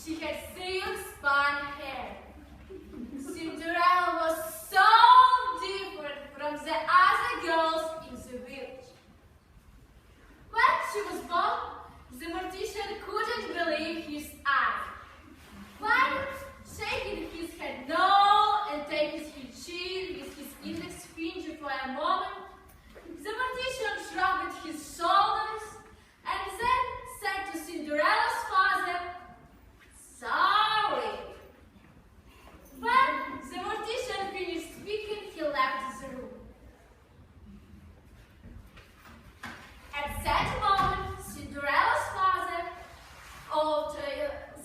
She had silk-spun hair. Cinderella was so different from the other girls in the village. When she was born, the mortician couldn't believe his eyes. But shaking his head no and taking his chin with his index finger for a moment, the mortician shrugged his shoulders and then said to Cinderella's father, "Sorry." When the mortician finished speaking, he left the room. At that moment, Cinderella's father thought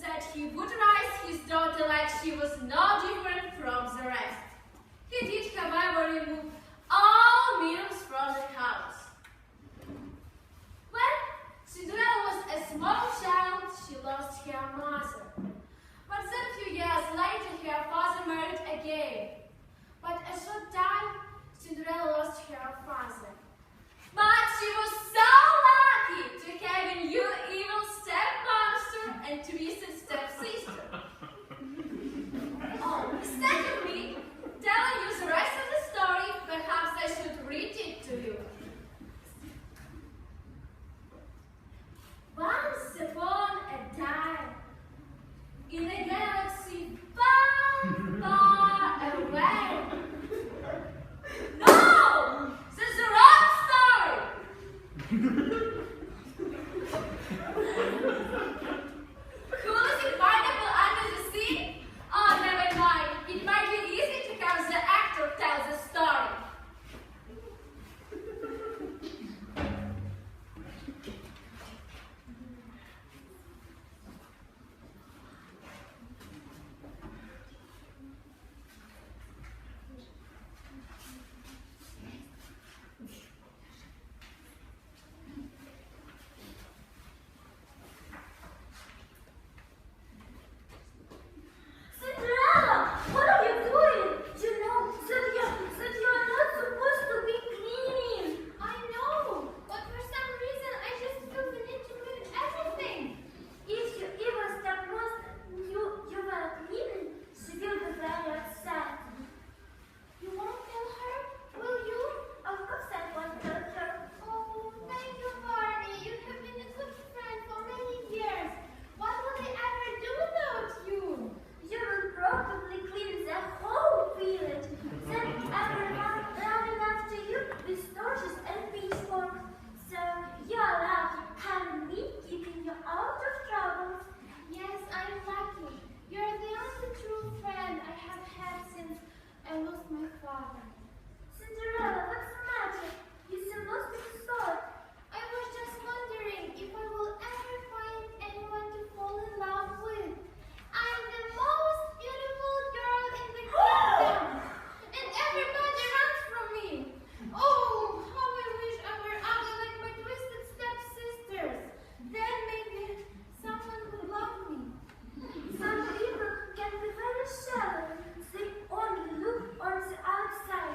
that he would raise his daughter like she was no different from the rest. He did, however, remove all mirrors from the house. When Cinderella was a small child, she lost her mother. But then a few years later, her father married again. But a short time, Cinderella lost her father. But she was so lucky to have a new evil stepmonster and twisted stepsister. Oh, instead of me telling you the rest of the story, perhaps I should read it to you. Once upon a time, in a galaxy far, far away. No! This is the wrong story! Cruising pineapple under the sea? Oh, never mind. It might be easy to have the actor tell the story. Some people can be very shallow. They only look on the outside.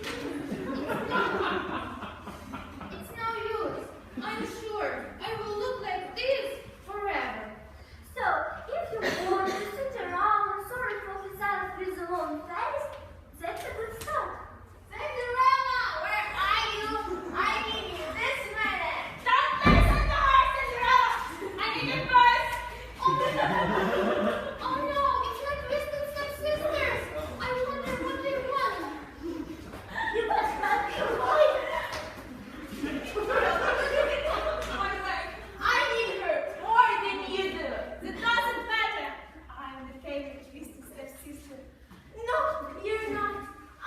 It's no use. I'm sure I will look like this forever. So, if you want to sit around and sort of yourself with a long face, that's a good start. Cinderella, where are you? I need you this minute. Don't listen to her, Cinderella! I need you first! Oh no, it's my twisted stepsisters. I wonder what they want. You must not be avoid. I need her more than you do. It doesn't matter. I'm the favorite twisted stepsister. No, you're not. I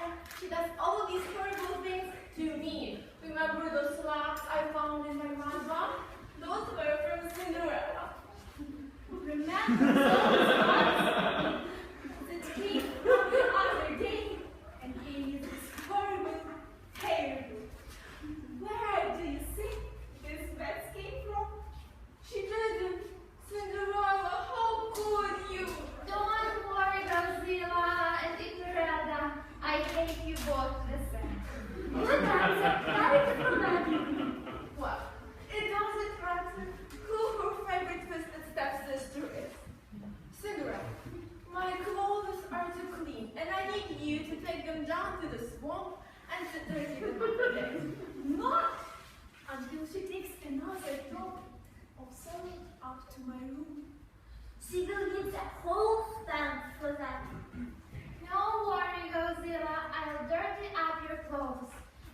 am. She does all these horrible things to me. Remember those slacks I found in my mom's box? Those were from Cinderella. Remember those ones that came from the other day and gave you this horrible hairdo? Where do you think this mess came from? She didn't. Cinderella, how could you? Don't worry, Godzilla and Ipirada. I hate you both the same. Good answer. Very diplomatic. Well, it doesn't matter who her favorite twisted stepsister is. Cinderella, my clothes are too clean, and I need you to take them down to the swamp and to dirty them up again. Not until she takes another drop of salt up to my room. She will need a whole stamp for that. No worry, Godzilla. I'll dirty up your clothes.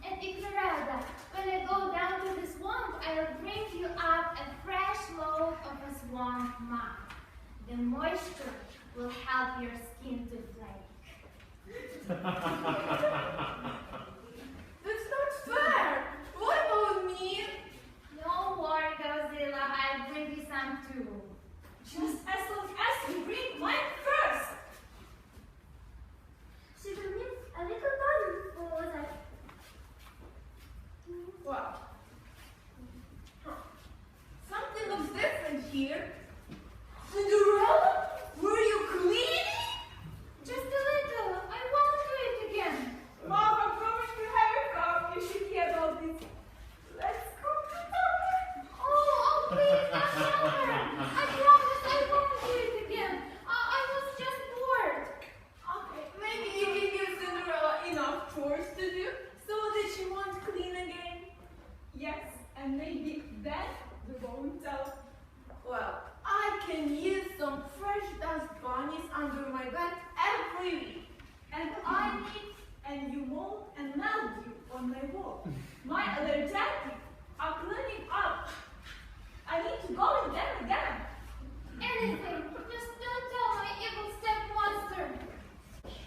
And Ipirada, when I go down to the swamp, I'll bring you up a fresh load of a swamp mud. The moisture will help your skin to flake. That's not fair. What about me? Don't worry, Godzilla, I'll bring you some too. Just as long as you bring mine first. She will need a little time for that. Wow. Huh. Something looks different here. Cinderella, were you cleaning? Just a little. I won't do it again. Mama promised to have a cup. You should hear about this. Let's go to the Oh, please, not tell her. I promise I won't do it again. I was just bored. Okay, maybe you can give Cinderella enough chores to do so that she won't clean again. Yes, and maybe then we won't tell. Well, I can use some fresh dust bunnies under my bed every week. And I need a new mold and mildew on my wall. My allergic are cleaning up. I need to go in there again. Anything. Just don't tell my evil stepmonster.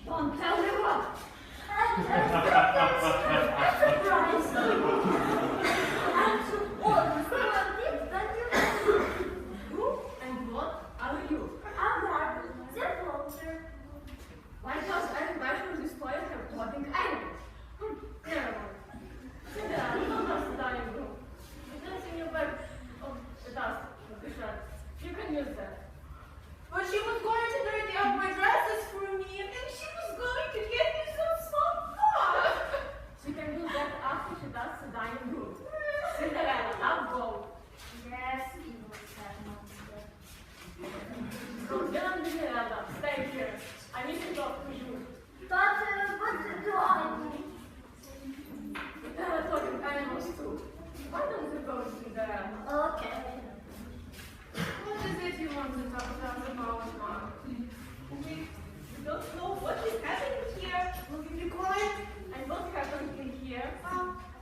Don't tell me what. And a surprise. And to always tell it that you Who and what are you? are Barbie, the vulture. Why does everybody this toy have talking animals? Never mind. Cinderella, you don't have to die in room. It is in your bed. Oh, the dust, the shreds. You can use that. But she was going to dirty up my dresses for me, and then she was going to get me some soft stuff. She can do that after she does the dining room. Cinderella, now go. Yes, evil stepmonster. Don't Cinderella, stay here. I need to talk to you. But what do I need? There are talking animals too. Why don't you go, Cinderella? Okay. What is it you want to talk to us about, Mom? We don't know what is happening here. Will you be quiet? And what happened in here?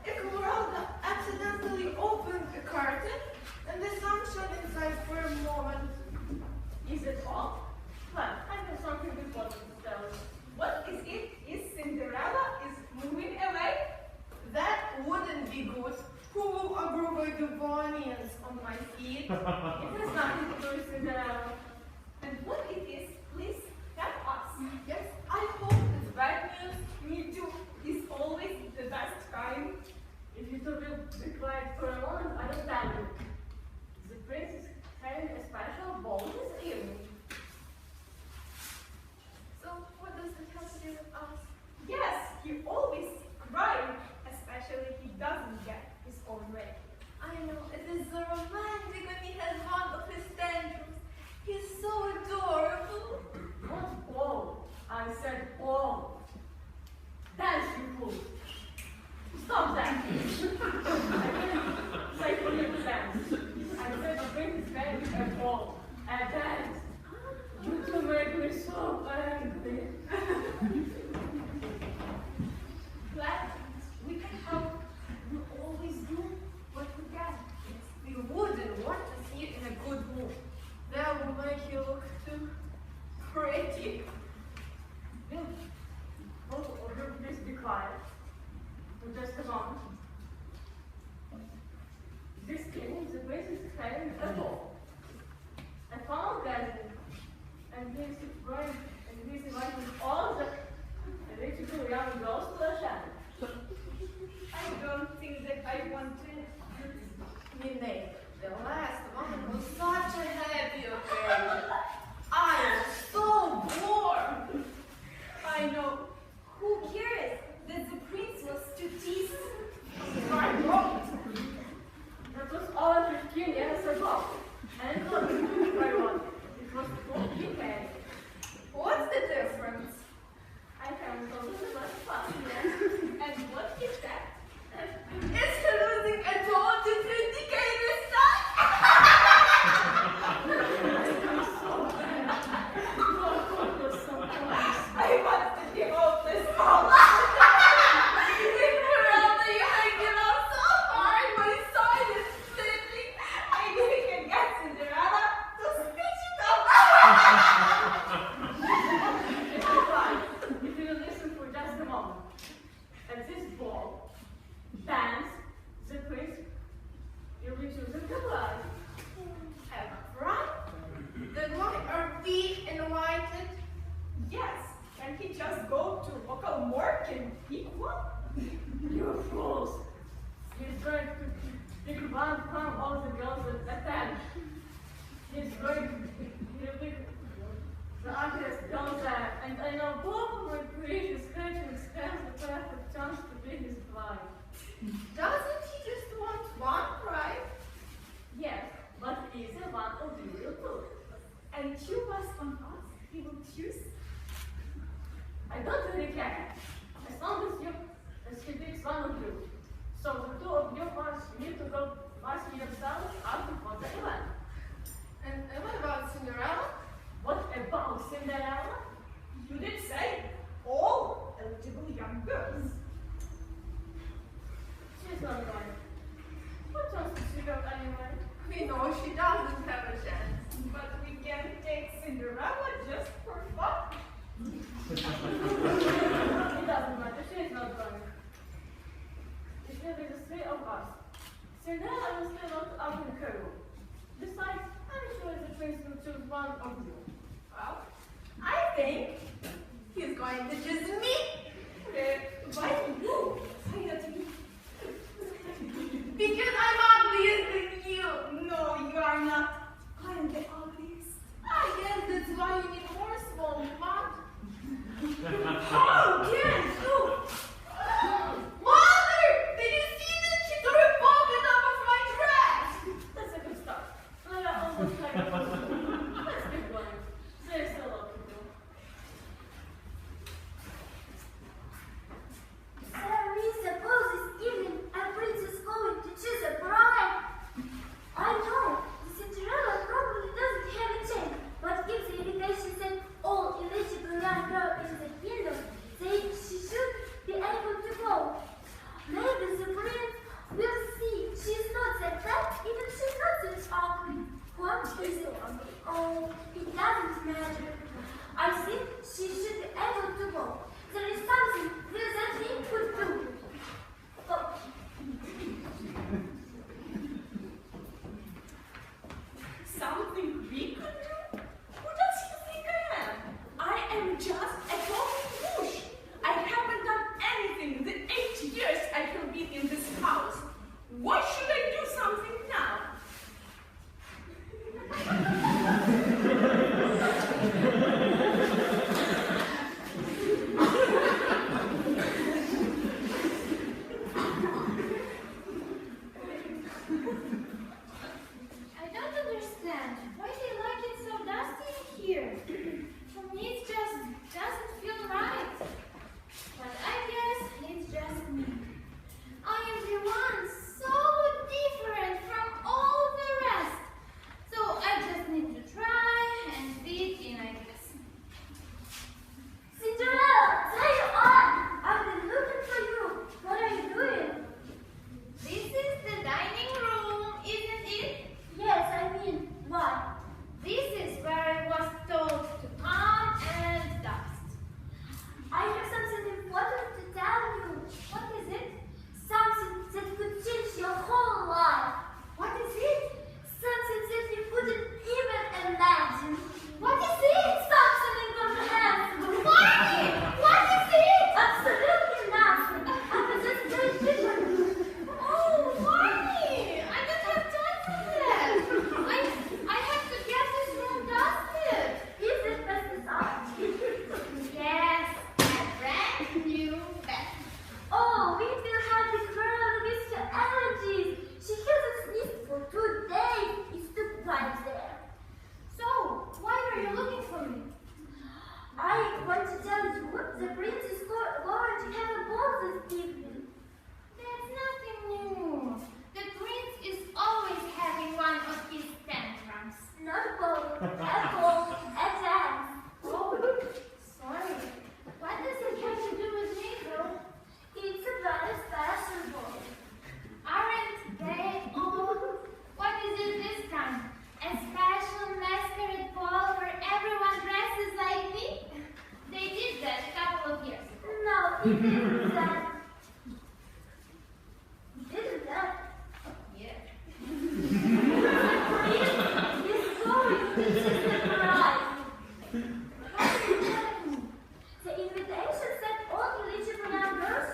Esmeralda accidentally opened a curtain, and the sun shone inside for a moment. Is it all? Well, I have something important to tell you. What is it? Is Cinderella is moving away? That wouldn't be good. Who will agree the bunnies on my feet? It has nothing to do with Cinderella. And what it is, please tell us. Yes, I hope it's bad news. Me too. Is always the best kind. If you two will be quiet for a moment, I will tell you. The prince is having a special ball this evening. So, what does it have to do with us? Yes, he always big one? You fools! He's going to pick one from all the girls at 10. He's going to pick the ugliest girl there, and I know Bob will create a scratching expense the perfect chance to be his bride. Doesn't he just want one bride? Yes, but either one of you will do. And two was on us, he will choose? I don't really care, as long as he picks one of you. So the two of you must need to go mask yourselves out before the event. And what about Cinderella? What about Cinderella? You did say all eligible young girls. She's not going. What chance does she go anyway? We know she doesn't have a chance, but we can take Cinderella just for fun. It doesn't matter, she is not going. It will be the three of us. Cinderella will still not out in her room. Besides, I'm sure the prince will choose one of you. Well, I think he's going to choose me. Why you? Why not me? Because I'm uglier than you. No, you are not. I'm the ugliest. I guess that's why you need more small fun. How can you? Mother! Did you see that? She threw a pocket off of my dress! That's a good start. We are almost like let's keep going. There's a lot to do. Sarah suppose this evening a prince is going to choose a bride. I know, the Cinderella probably doesn't have a chance, but if the invitation said all eligible young girls in the kingdom, then she should be able to go. Maybe the prince will see she's not that bad, even she's not that ugly. What is it? Oh, it doesn't matter. I think she should be able to go. There is something that he could do. Oh. Something we could do? Who does he think I am? I am just a talking bush. I haven't done anything the 8 years I have been in this house. Why should I do something now? I don't understand. Why do you like it so dusty in here? For me, it just doesn't feel right. But I guess it's just me. I am the one so different from all the rest. So I just need to try and fit in, I guess. Cinderella, there you are! I've been looking for you. What are you doing? This is the dining room, isn't it? Yes, I mean, why? This is where I was told to come and dust. I have something important to tell you. What is it? Something that could change your whole life. What is it? Something that you couldn't even imagine. What is it? Something incomprehensible. Barney! What is it? Absolutely nothing. I'm just very different. Oh, Barney! I don't have time for that. I have to get this room dusted. Is it pesticide? Yes, a brand new bed. Oh, we will have this girl with her allergies. She hasn't sneezed for 2 days. It's too quiet there. So, why were you looking for me? I want to tell you the prince is going to have a ball this evening. That's nothing new. The prince is always having one of his tantrums. Not a ball, a ball, a dance. Oh, sorry. What does it have to do with me, though? It's a very special ball. Aren't they all? What is it this time? A special masquerade ball where everyone dresses like me? They did that a couple of years ago. No, it isn't that. Isn't that? Yeah. This story teaches the bride. What are you telling me? The invitation said all eligible young girls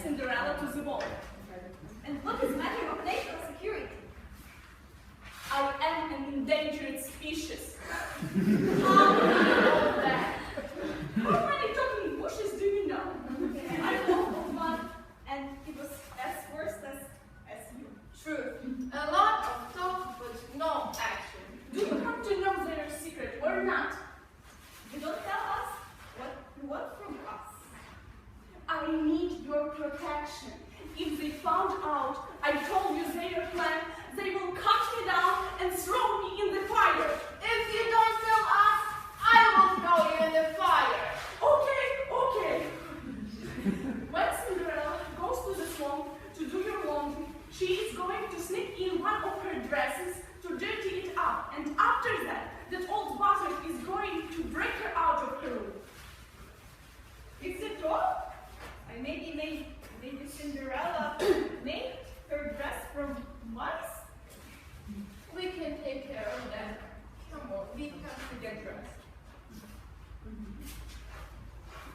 Cinderella to the wall. And what is matter of national security? I am an endangered species. How do you know that? How many talking bushes do you know? I know of one, and it was as worse as you. Truth. A lot of talk, but no action. Do you have to know their secret or not? You don't tell us what you want from us. I need your protection. If they found out I told you their plan, they will cut me down and throw me in the fire. If you don't tell us, I will throw you in the fire. Okay. When Cinderella goes to the swamp to do your laundry, she is going to sneak in one of her dresses to dirty it up. And after that old buzzard is going to break her out of her room. Is it all? I maybe Cinderella made her dress from mice? We can take care of that. Come on, we have to get dressed.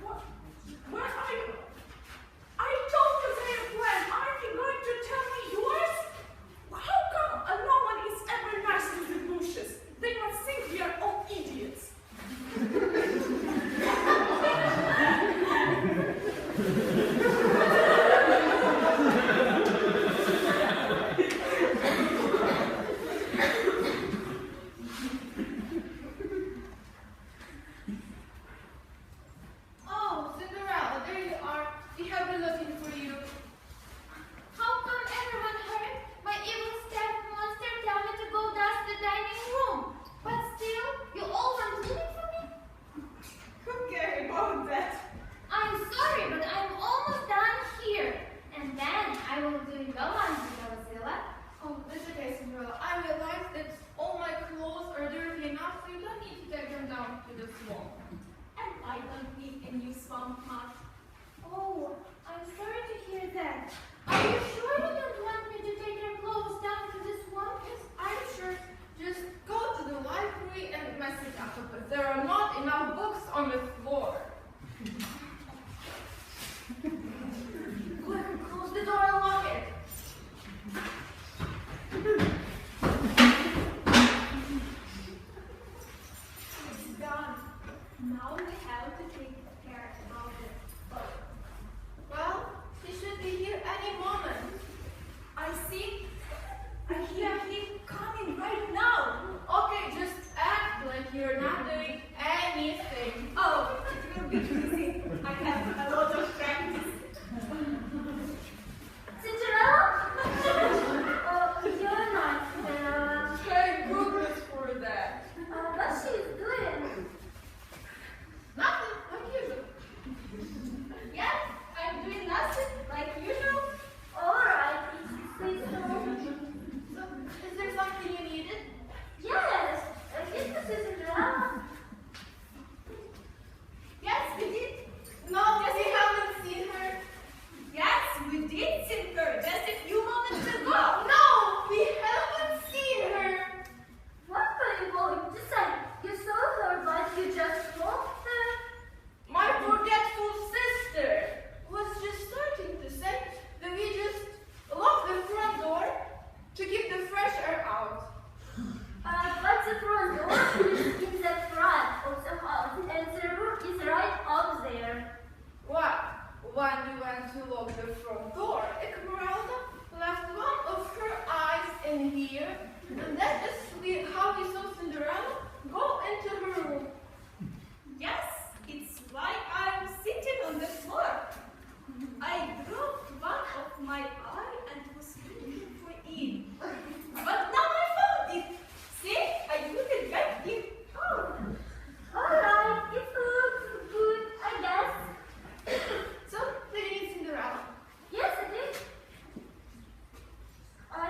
What? Where are you? I told you their plan. Aren't you going to tell me yours? How come no one is ever nice to the bushes? They must think we are all idiots. Oh, Cinderella, there you are. We have been looking for you. How come everyone heard my evil step monster tell me to go dust the dining room? But still, you all weren't looking for me? Who cares about that? I'm sorry, but I'm almost done here. And then I will do your laundry, Godzilla. Oh, that's okay, Cinderella. I realize that all my clothes are dirty enough, so you don't need to take them down to the swamp. And I don't need a new swamp mat. Oh, I'm sorry to hear that. Are you sure you don't want me to take your clothes down to the swamp? Yes, I'm sure. Just go to the library and mess it up, but there are not enough books on the floor. Quick, close the door and lock it. It's done. Now we have to take care about it. Well, he should be here any moment. I see. I hear him coming right now. Okay, just act like you're not doing anything. Oh, it will be easy. I have a lot of practice. Cinderella? Oh, you're not Cinderella. Thank goodness for that. What she's doing? Nothing like usual. Yes, I'm doing nothing like usual. Alright, please don't. So, is there something you needed? Yes, this is Cinderella. Yes, we did. No, because you haven't seen her. Yes, we did see her just a few moments ago. No, we haven't seen her. What are you going to say? You saw her, but you just lost her. My forgetful sister was just starting to say that we just lock the front door to keep the fresh air out. But the front door is in the front of the house, and the room is right up there. What? When we went to lock the front door, Esmeralda left one of her eyes in here, and that is how we saw Cinderella go into her room. Yes, it's why I'm sitting on the floor. I dropped one of my eye and was looking for it. But now I found it. See, I couldn't get it. Oh. Alright, it looks good, I guess. So, do you need Cinderella? Yes, it is.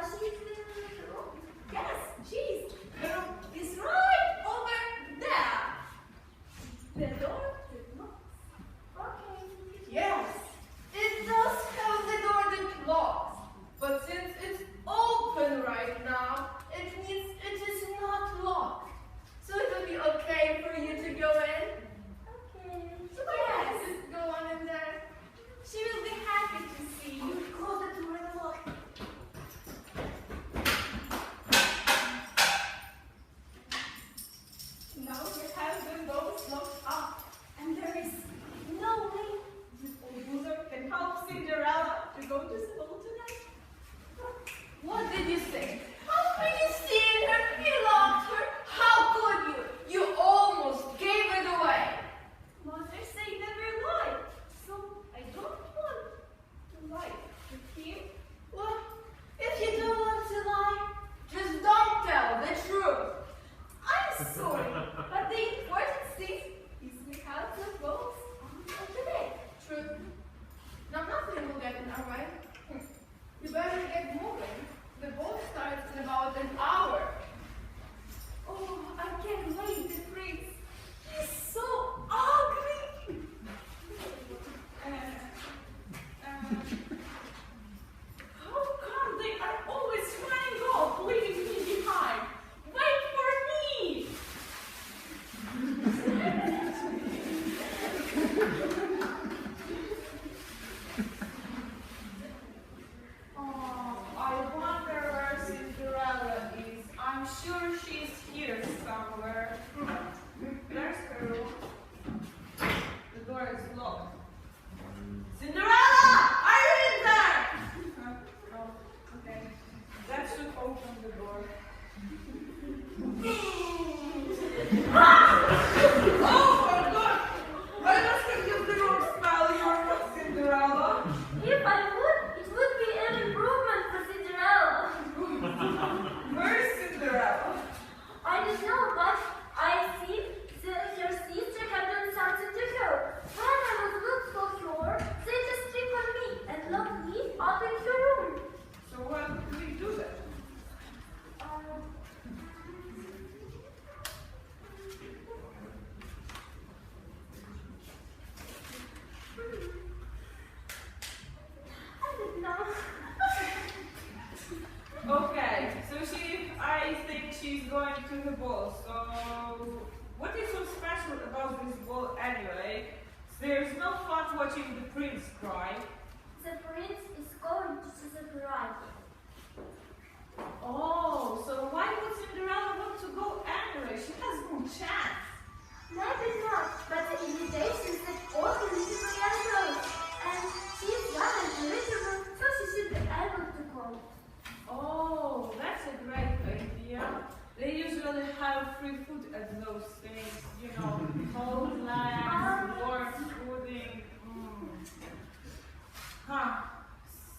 She's in the room. Yes, cheese. It's right to go to the ball tonight? What did you say? How could you see her? You loved her. How could you? You almost gave it away. Mother say never lie, so I don't want to lie to him. Well, if you don't want to lie, just don't tell the truth. I'm sorry, but the important thing is we have the balls on today. Truth. Now nothing will get in our way. You better get moving. The ball starts in about an hour. Oh, I can't wait, the prince. He's so ugly. How come they are always flying off, leaving me behind? Wait for me! Oh, I wonder where Cinderella is. I'm sure she's here somewhere. There's her room. The door is locked. Cinderella! Are you in there? Oh, okay. That should open the door. Oh my God! I must have used the wrong spell. You're not Cinderella. If I would, it would be an improvement for Cinderella. Where's Cinderella? I don't know, but I see that your sister had done something to her. When I was looking for her, they just tripped on me and locked me up in her room. So what do we do then? I don't know. Okay, so I think she's going to the ball. So what is so special about this ball anyway? There's no fun watching the prince cry. The prince is going to see the bride. Oh, so why would Cinderella want to go anyway? She has no chance. Maybe not, but the invitation said all the little young girls, and she's young and beautiful, so she should be able to go. Oh, that's a great idea. They usually have free food at those things, you know, cold lamb, warm pudding. Huh.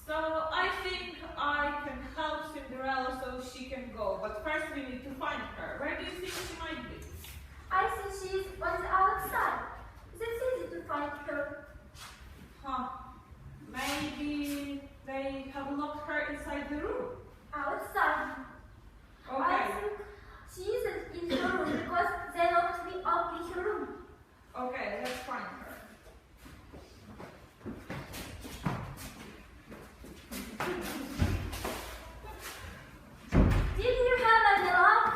So I think I can help Cinderella so she can go, but first we need to find her. Where do you think she might be? I think she's on the outside. It's easy to find her. Huh. Maybe they have locked her inside the room. Outside. I Okay. think she isn't in her room because they locked me up in her room. Okay, let's find her. Did you have any luck?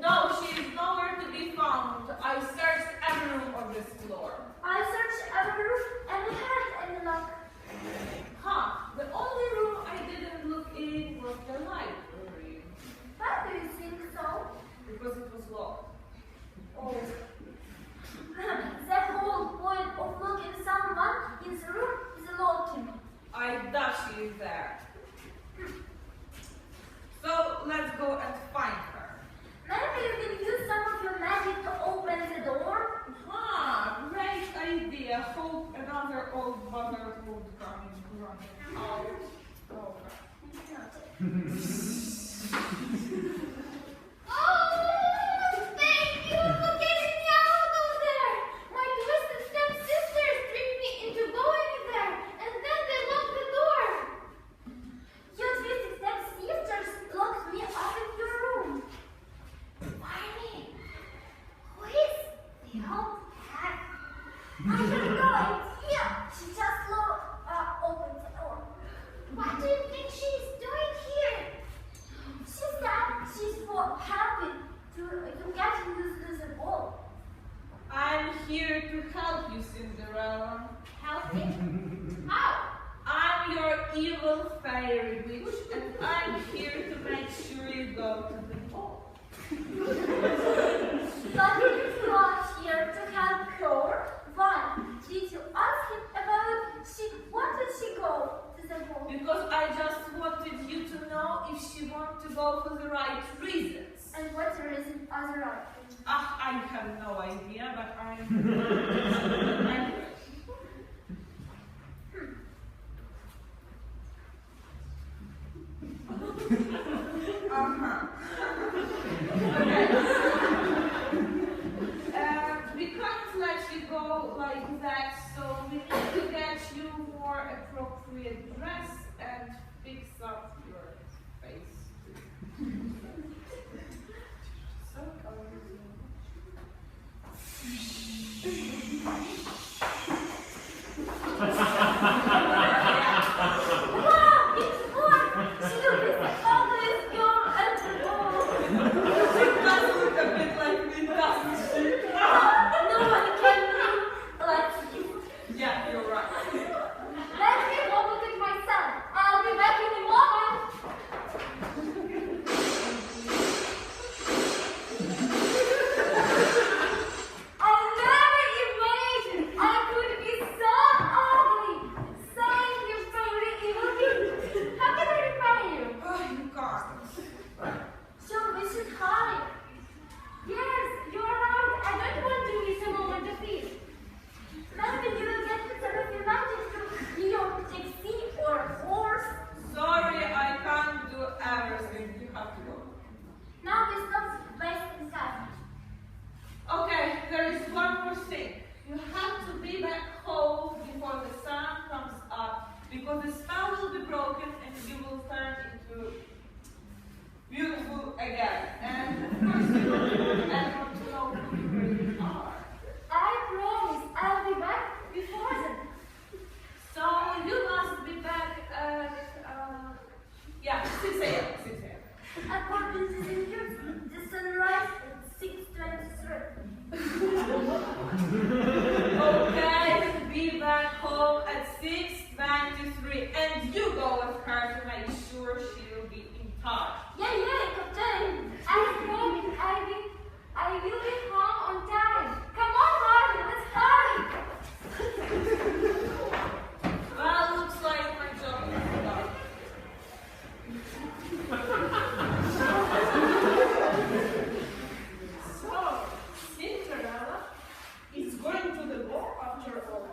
No, she is nowhere to be found. I searched every room on this floor. I searched every room and had any luck. Huh, the only room I didn't look in was the library. Why do you think so? Because it was locked. Oh. The whole point of locking someone in the room is locking. I doubt she is there. So let's go and find her. Maybe you can use some of your magic to open the door. Ah, great idea. Hope another old mother would come running out. Oh, Oh, thank you for getting me out of there. My twisted stepsisters tricked me into going there, and then they locked the door. Your twisted stepsisters locked me up in your room. Barney, who is the old cat? I have no idea. She just opened the door. What do you think she's doing here? She said she's for happy to get used to the ball. I'm here to help you, Cinderella. Help me? How? I'm your evil fairy witch, and I'm here to make sure you go to the ball. But if you are here to help her, why did you ask him about what did she go to the because I just wanted you to know if she wants to go for the right reasons. And what's the reason other option? Ah, I have no idea, but I'm... Anyway. Okay. We can't let you go like that, so we need to get you more appropriate dress and fix up your face. So, Wow, it's her! She looks the ugliest girl at all! she does look a bit like me, doesn't she? No one can look like you. Yeah, you're right. Let me go look at myself. I'll be back in a moment. I never imagined I could be so ugly. Saying you very evil thing. How can I repay you? Oh, you can't. So we should hurry. Yes, you're right. I don't want to miss a moment of peace. Maybe you will get some of your magic to your taxi or horse. Sorry, I can't do everything. You have to go. Now we stop wasting time. Okay, there is one more thing. You have to be back home before the sun comes up, because the spell will be broken and you will turn into beautiful again. And of course you don't want anyone to know who you really are. I promise I'll be back before then. So you must be back at 6 a.m. 6 a.m. According to the news, the sunrise at 6:23. Okay, be back home at 6:23, and you go with her to make sure she will be in touch. Yeah, Captain. I promise I will be home on time. Come on, Harvey, let's hurry. Well, looks like my job is done. So, Cinderella is going to the ball after all.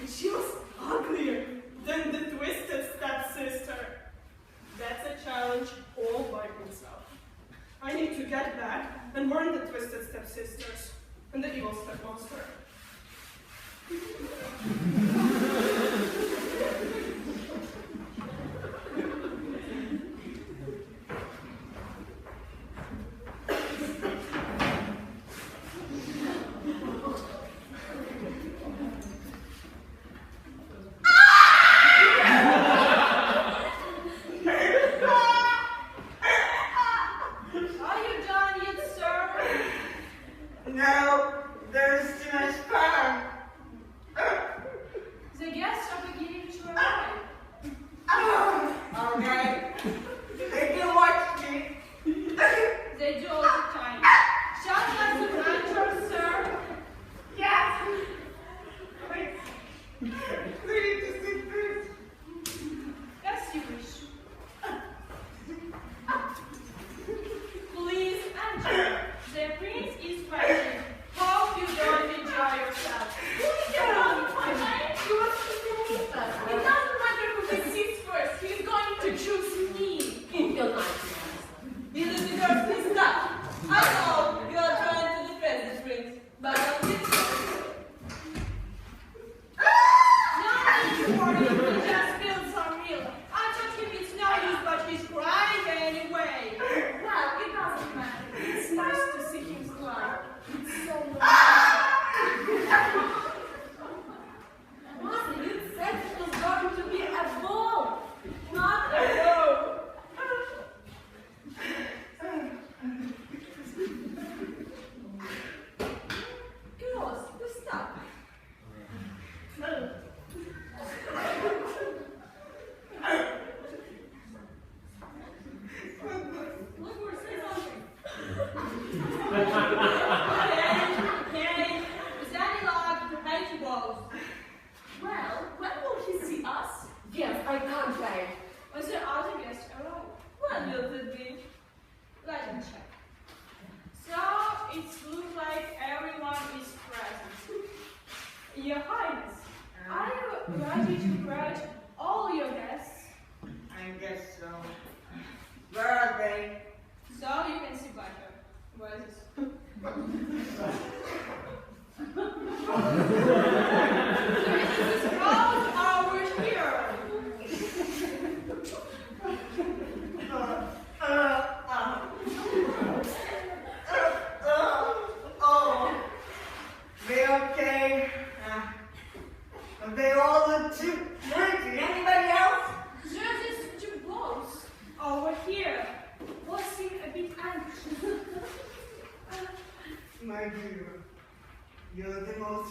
And she was uglier than the twisted stepsister. That's a challenge all by itself. I need to get back and warn the twisted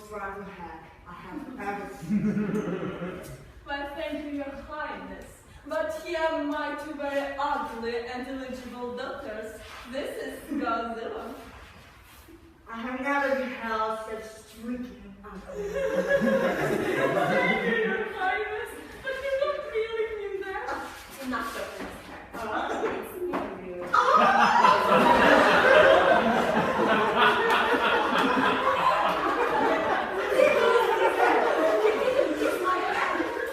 travel hack I have ever seen. Well, thank you, Your Highness. But here my two very ugly and illegible daughters. This is Godzilla. I have never beheld such streaking ugly. Thank you, Your Highness. But you don't really mean that. Enough of this. It's me, really.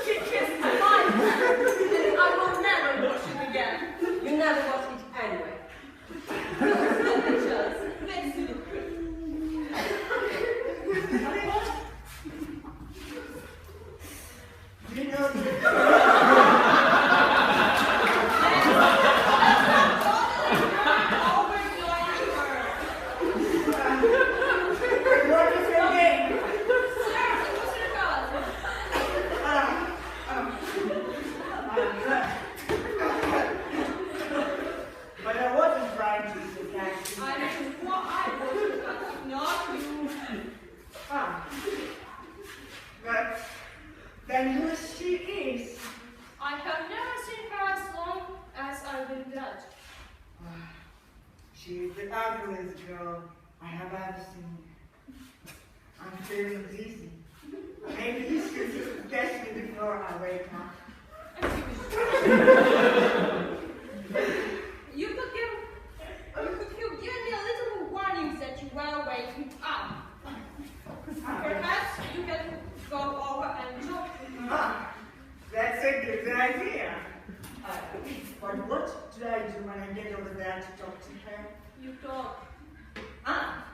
She kissed my mind, and I will never wash it again. You never watch it anyway. Just makes you look pretty. You know, what is your name? But I wasn't trying to be sarcastic. Ah. But then who she is? I have never seen her as long as I've been dead. She is the ugliest girl I have ever seen. I'm feeling dizzy. Maybe you should catch me before I wake up. You could give me a little warning that you were waking up. Perhaps you can go over and talk with her. Ah, that's a good idea. But what do I do when I get over there to talk to her? You talk. Ah,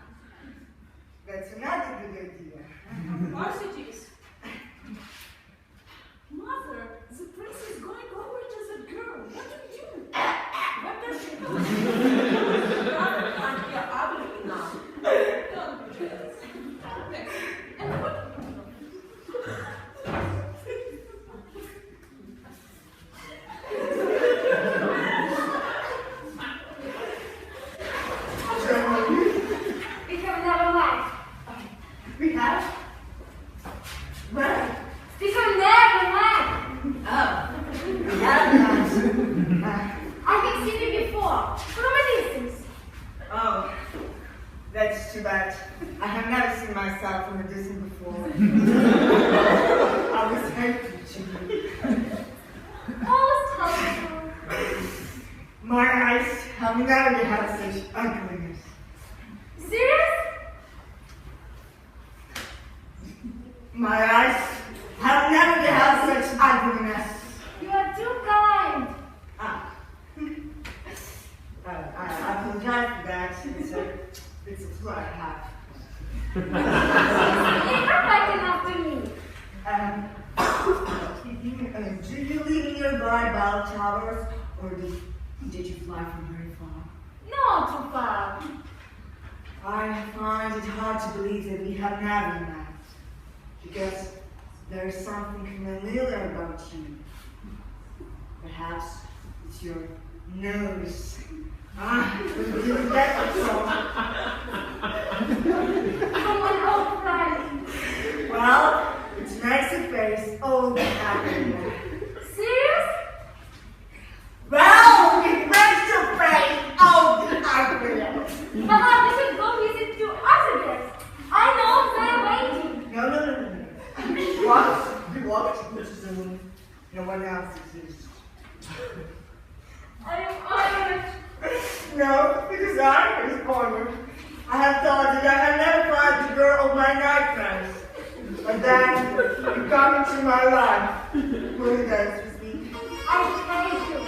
that's another good idea. Of course it is. Mother, the prince is going over to the girl. What do you do? What does she do? Brother can't be ugly enough. Don't do this. Next. And what? We have another wife. We have? Well, Speak of never mind. we have not. I have seen you before, from a distance. Oh, that's too bad. I have never seen myself from a distance before. I was hoping to. Most helpful. My eyes have never had such ugliness. Serious? My eyes have never beheld such ugliness. You are too kind. Ah. I apologize for that. It's a flaw I have. You're perfect enough to me. Do you live in nearby bell towers, or did you fly from very far? Not too far. I find it hard to believe that we have never met, because there is something familiar about you. Perhaps it's your nose. Ah, that's all. Come on, old friend. Well, it makes a face all the happier. Serious? Well, it makes a face all the happier. Perhaps we should go visit two other guests. I know they're waiting. No. What? We walked into the room. No one else exists. I am honored. No, because I was honored. I have thought that I have never found the girl of my nightmares. But then, you come into my life. Will you dance with me? I thank you.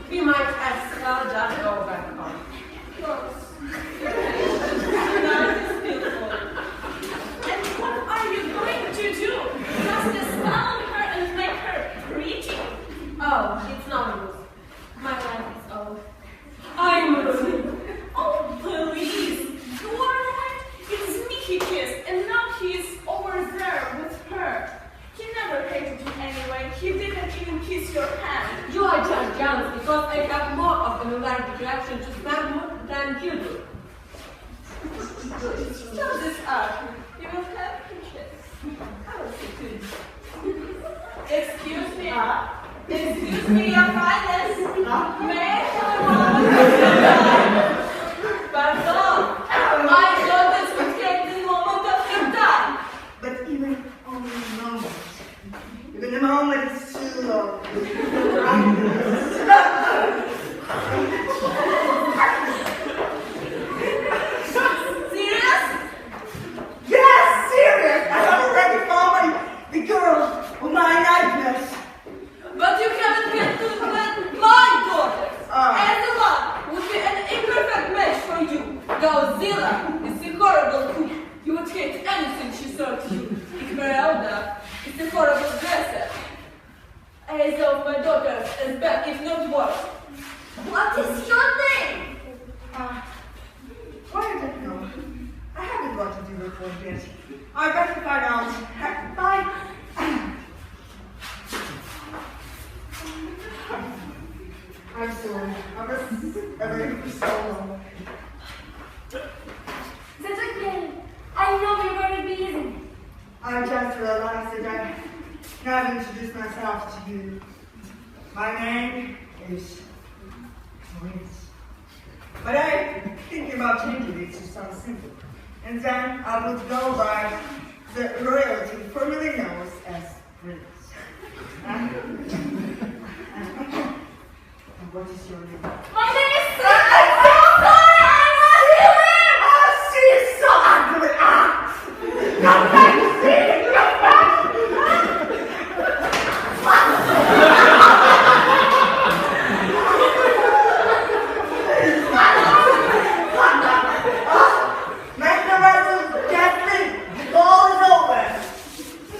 We might as well just go back home. And what are you going to do? Just spell her and make her pretty? Oh, it's no use. My life is over. I'm moving. Oh, please. You are right. It's me he kissed, and now he is over your hand. You are just jealous because I have more of an allergic reaction to spam than you do. Stop this up. You will have to kiss. I will see to you. Excuse me. Excuse me, Your Highness. May I have a moment? Pardon. My daughters will take the moment of your time. But even only a moment. Even a moment is too long. Serious? Yes, serious! I have already found the girl of my nightmares. But you haven't get to with my daughters. And the one would be an imperfect match for you. Godzilla is the horrible cook. You would hate anything she served you. Esmeralda is the horrible dresser. Either of my daughters is bad, if not worse. What is your name? Why did I know? I haven't got to do report yet. I better find out. Bye. I'm sorry. I was away for so long. That's okay. I know you're very busy. I just realized that I never introduced myself to you. My name is Prince. But I'm thinking about changing it to something simple. And then I would go by the royalty formerly known as Prince. And what is your name? My name is I'm so sorry! Oh, she is so ugly! Come back, see! Come back! Make the vessel gently! The ball is over!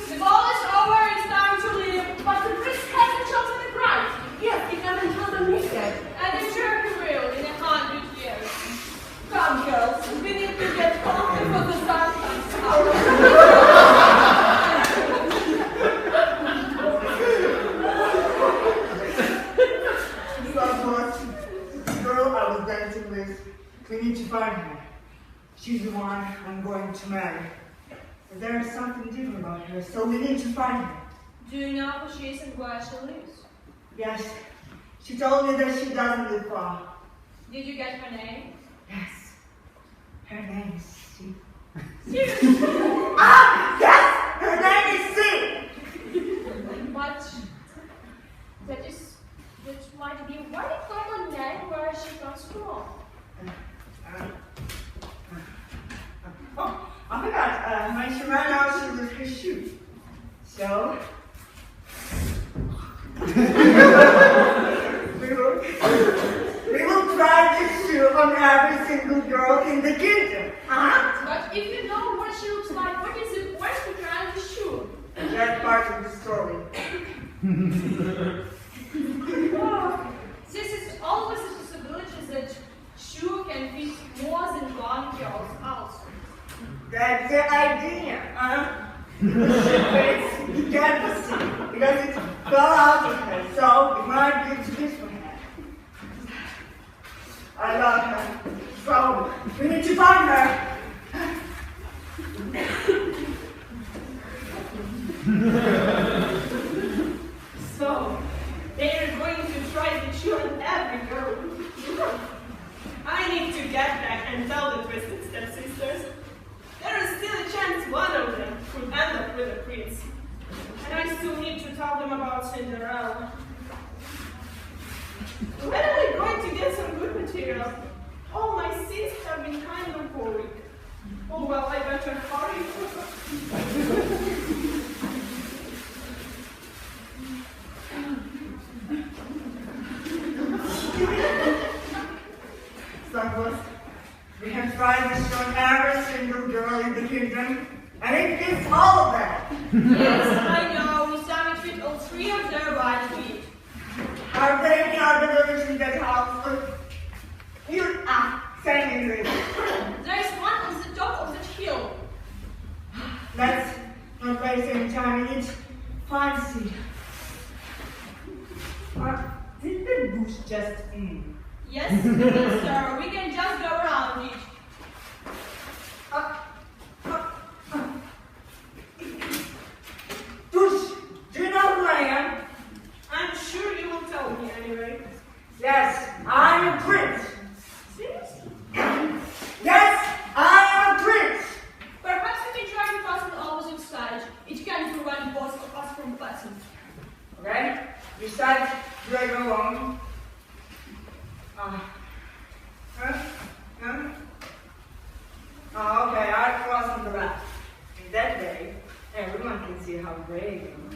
The ball is over, it's time to leave. But the prince hasn't chosen the bride. Yes, he hasn't chosen me yet. And I'm sure he will in 100 years. Come, girls, we need to get home before the sun comes out. The girl I was dancing with, we need to find her. She's the one I'm going to marry. But there is something different about her, so we need to find her. Do you know who she is and where she lives? Yes, she told me that she doesn't live far. Did you get her name? Yes, her name is C. Seriously? Yes, her name is C. But that might be a very common name where she comes from. Oh, I forgot, when she ran out, she was her shoe. So, we will try this shoe on every single girl in the kingdom. But if you know what she looks like, what is the point to try the shoe? That's part of the story. This is always a possibility that shoe can fit more than one girl's also. That's the idea, It's jealousy, because it fell out of her, so it might be too big for her. I love her, so we need to find her. So, they are going to try the shoe on every girl. I need to get back and tell the Twisted Stepsisters. There is still a chance one of them could end up with a prince. And I still need to tell them about Cinderella. When are we going to get some good material? All my scenes have been kind of boring. Oh well, I better hurry. Douglas, we have tried this on every single girl in the kingdom, and it fits all of them. Yes, I know. We saw it fit all three of their body feet. Are there any other village in that house? You say English. There is one on the top of the hill. Let's not waste any time. We need fancy. Did the bush just Yes, sir. We can just go around it. Bush, do you know who I am? I'm sure you will tell me anyway. Yes, I'm a prince. Seriously? Yes, I am a prince. Perhaps we can try to pass on the opposite side. It can prevent both of us from passing. Okay, besides, do I go along? Oh, okay, I cross on the left. In that way, everyone can see how brave you are.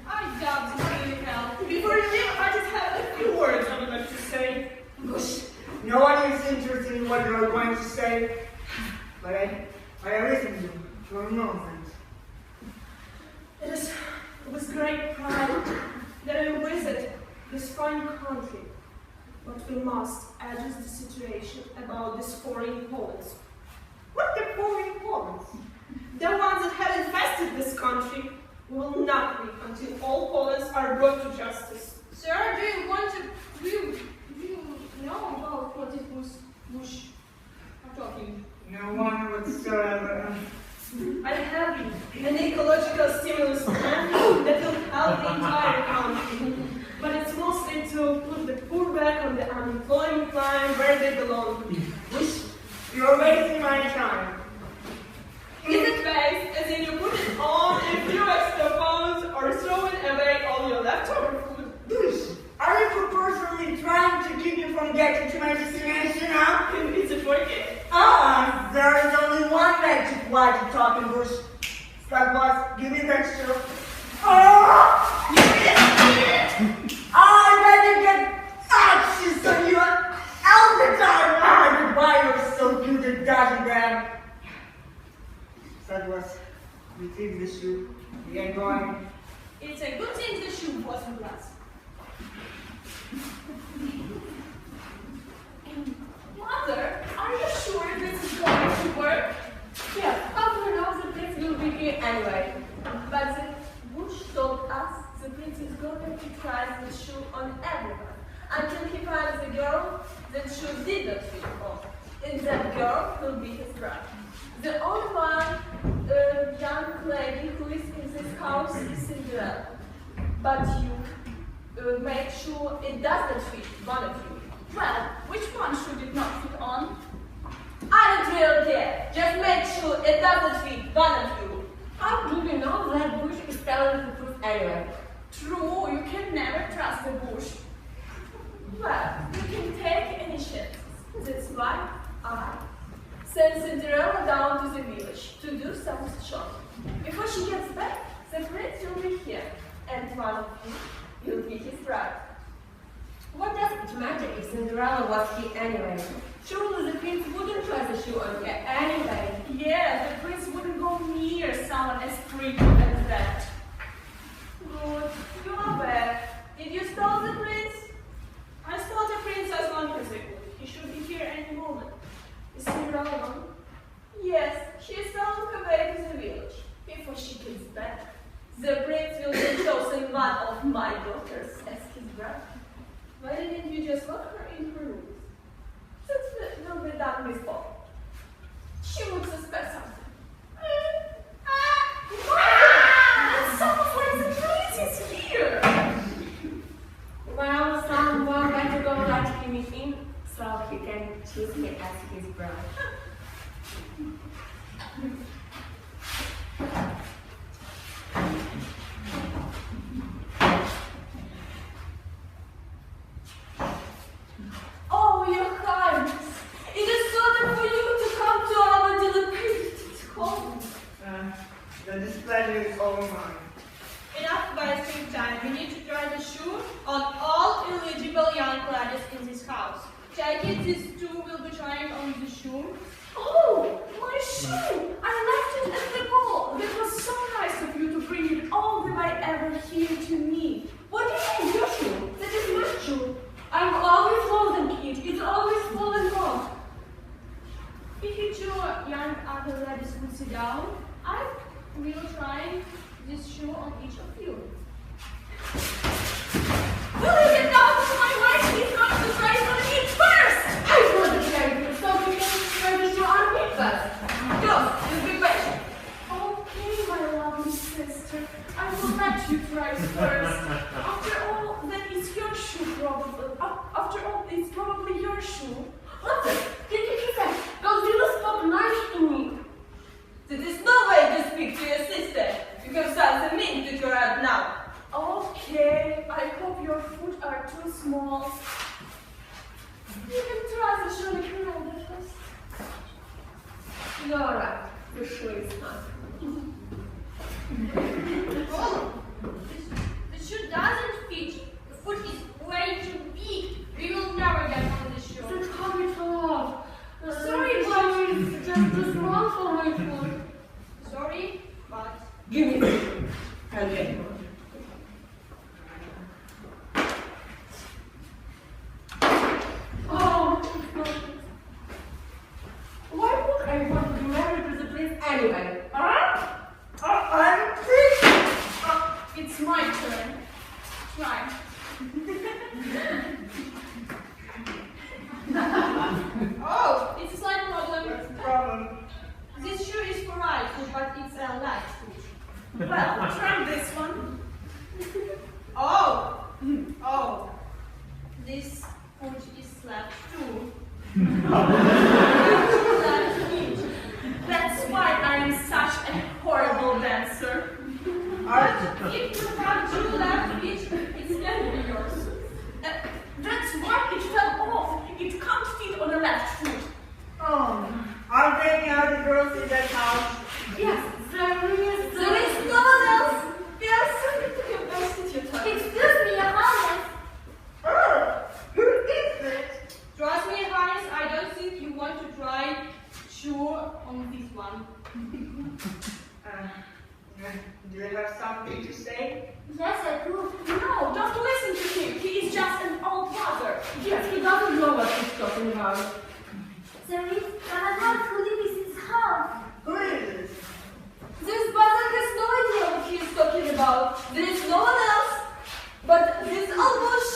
I doubt this really help. Before you leave, I just have a few words I would like to say. Bush, no one is interested in what you're going to say, but I listen to you. You're nonsense. It was great pride that I visit this fine country. But we must adjust the situation about these foreign Poles. What the foreign Poles? The ones that have infested this country will not leave until all Poles are brought to justice. Sir, do you know about what it was Bush are talking? No one whatsoever. I have an ecological stimulus plan that will help the entire country. But it's mostly to put the poor back on the unemployment line where they belong. Bush, you're wasting my time. Is it based as in you put it on a few extra pounds or throwing away all your leftover food? Bush, are you purposely trying to keep me from getting to my destination, huh? Is it working? There is only one way to fly to talking, Bush. That was, give me that shoe. I better get action, so you are out the time. Why you're so good at dodging them? That was, retrieve the shoe. We are going. It's a good thing the shoe wasn't glass. Mother, are you sure this is going to work? Yes, Papa knows the prince will be here anyway. But the Bush told us the prince is going to try the shoe on everyone until he finds a girl that shoe did not fit on. And that girl will be his bride. The only one young lady who is in this house is Cinderella. But you make sure it doesn't fit one of you. Well, which one should it not fit on? I don't really care. Just make sure it doesn't fit one of you. How do you know that Bush is telling the truth anyway? True, you can never trust the Bush. Well, you can take initiative. That's why I sent Cinderella down to the village to do some shopping. Before she gets back, the prince will be here, and one of you will be his bride. What does it matter if Cinderella was here anyway? Surely the prince wouldn't try the shoe on her anyway. Yeah, the prince wouldn't go near someone as pretty as that. Good, you are back. Did you stole the prince? I stole the princess long as ago. He should be here any moment. Is Cinderella gone? Yes, she's on her way to the village. Before she gets back, the prince will be chosen one of my daughters as his bride. Why didn't you just lock her in her room? That will be done before. She would suspect something. That's sounds like the prince is here! Well, someone better go let him in so he can choose me as his bride. Oh, your highness! It is so for you to come to our deliberated home. The displeasure is all mine. Enough wasting time. We need to try the shoe on all eligible young ladies in this house. Take it, these two will be trying on the shoe. Oh, my shoe! I left it at the ball. That was so nice of you to bring it all the way ever here to me. What do you mean, your shoe? That is my shoe. I'm always loathing first. After all, that is your shoe, probably. After all, it's probably your shoe. What the? Did you hear that? Godzilla spoke nice to me. There is no way to speak to your sister. You have something mean to her out now. Okay, I hope your foot are too small. You can try the shoe if you know that first. You're right. The shoe is fine. Oh, the shoe doesn't fit. The foot is way too big. We will never get on this shoe. Just cut it off. Sorry, but it's just too small for my foot. Sorry, but Give me this. I'll get one. Oh, why would I want to be married to the prince anyway? I'm free. it's my turn. Try. Oh, it's a slight problem. What's the problem? This shoe is for right foot, but it's a light foot. Well, try this one. Oh, oh, this foot is left too. Left feet. That's why I am such a horrible dancer. If you have two left feet, it's definitely yours. That's why it fell off. It can't fit on the left foot. Oh, are there any other girls in that house? Yes, there is. There is no one else. We are sorry to have wasted your time. Excuse me, Your Highness. Oh, who is it? Trust me, Highness, I don't think you want to try shoe on this one. Do you have something to say? Yes, I do. No, don't listen to him. He is just an old father. Yes, he doesn't know what he's talking about. There is another who lives in his house. Who is it? This bastard has no idea what he is talking about. There is no one else but this Albush.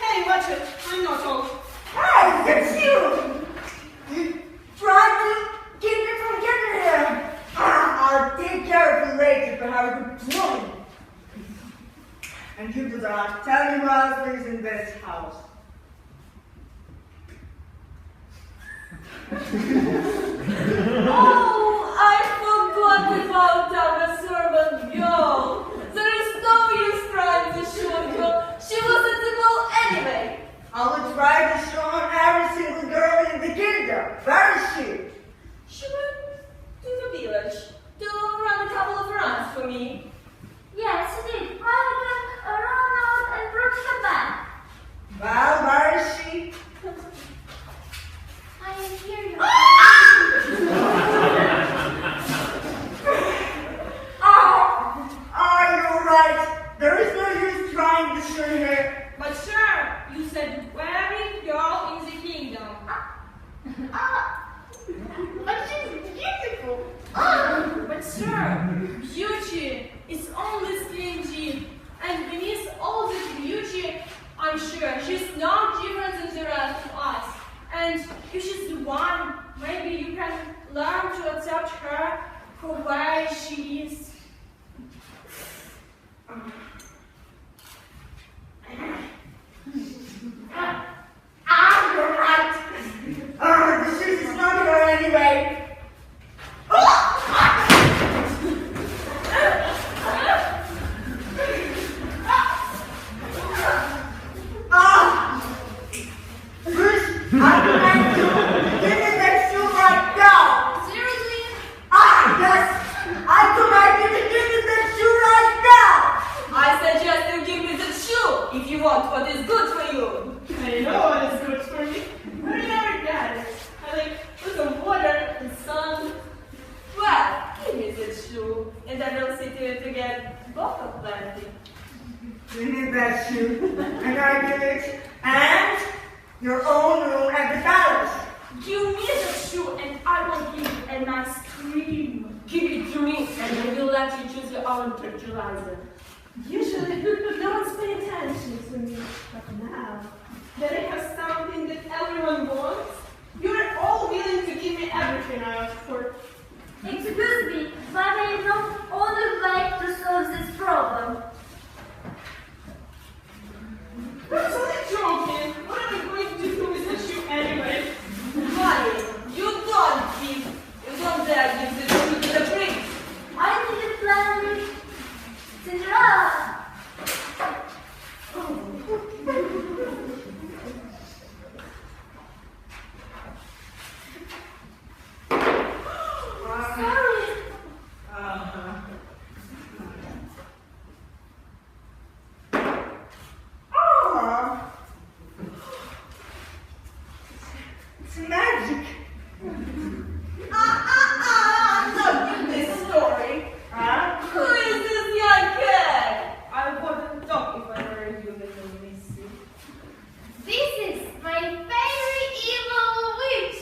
Hey, watch it. I'm not old. Hey, it's you! You tried to keep me from getting here. I'll take care of you later, but have a good morning. And you do not tell me what lives in this house. Oh, I forgot about our servant girl. There is no use trying to shoot her. She wasn't the ball anyway. I will try to show on every single girl in the kingdom. Where is she? She went to the village to run a couple of runs for me. Yes, she did. I can run out and bring her back. Well, where is she? I am here, Your You're right. There is no use trying to shoot her. But sir, you said every girl in the kingdom. But she's beautiful. But sir, beauty is only stingy, and beneath all this beauty, I'm sure she's no different than the rest of us. And if she's the one, maybe you can learn to accept her for where she is. You're right. The shoes is not her anyway. Bruce, I command you, give me that shoe right now. Seriously? Yes, I command you to give me that shoe right now. I suggest you give me the shoe if you want what is good for you. I know what is good for me. I never get it. I like with some water and sun. Well, give me the shoe, and I will see to it to get both of them. Give me that shoe, and I give it, and your own room at the palace. Give me the shoe and I will give you a nice cream. Give it to me, and I will let you choose your own fertilizer. Usually, no one's paying attention to me, but now that I have something that everyone wants, you're all willing to give me everything I ask for. Excuse me, but I know only way to solve this problem. little missy. This is my very evil witch.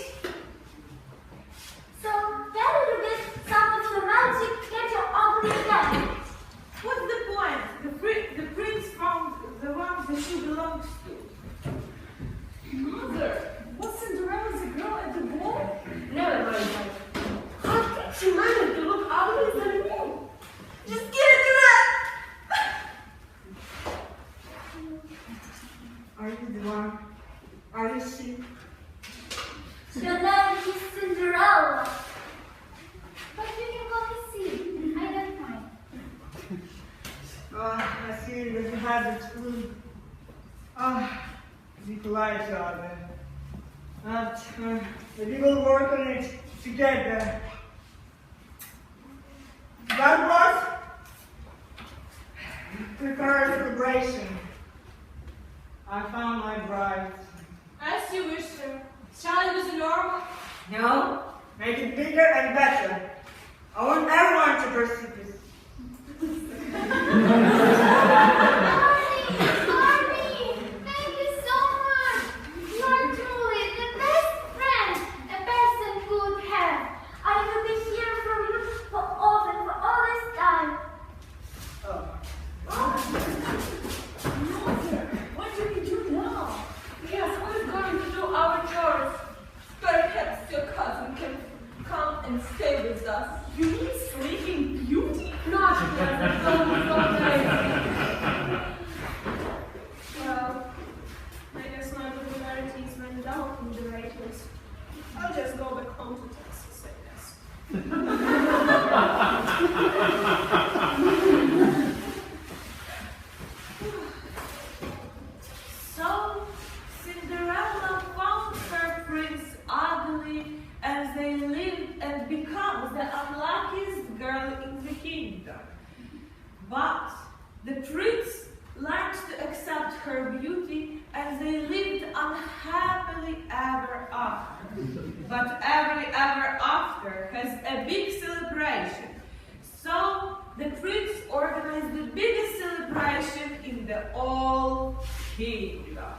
So, where did you get some of the magic get your ugly head? What's the point? The prince found the one that she belongs to. Mother, was Cinderella the girl at the ball? Never mind that. How did she manage to look ugly than me? Just get it to that! Are you the one? Are you she? Your name is Cinderella. But you can go to see. I don't mind. I see that you have the clue. Be polite, Robin. But we will work on it together. Douglas, prepare a celebration. I found my bride. As you wish, sir. Shall I use a normal? No, make it bigger and better. I want everyone to perceive this. Arnie, thank you so much. You are truly the best friend a person could have. I will be here for you for all this time. Mother, what do we do now? Yes, we're going to do our chores. Perhaps your cousin can come and stay with us. You mean Sleeping Beauty? Not yet, don't worry. Well, I guess my popularity is went down in the ratings. I'll just go back home to Texas, I guess. So, Cinderella found her prince ugly as they lived and becomes the unluckiest girl in the kingdom. But the prince learned to accept her beauty as they lived unhappily ever after. But every ever after has a big celebration. So the prince organized the biggest celebration in the whole kingdom.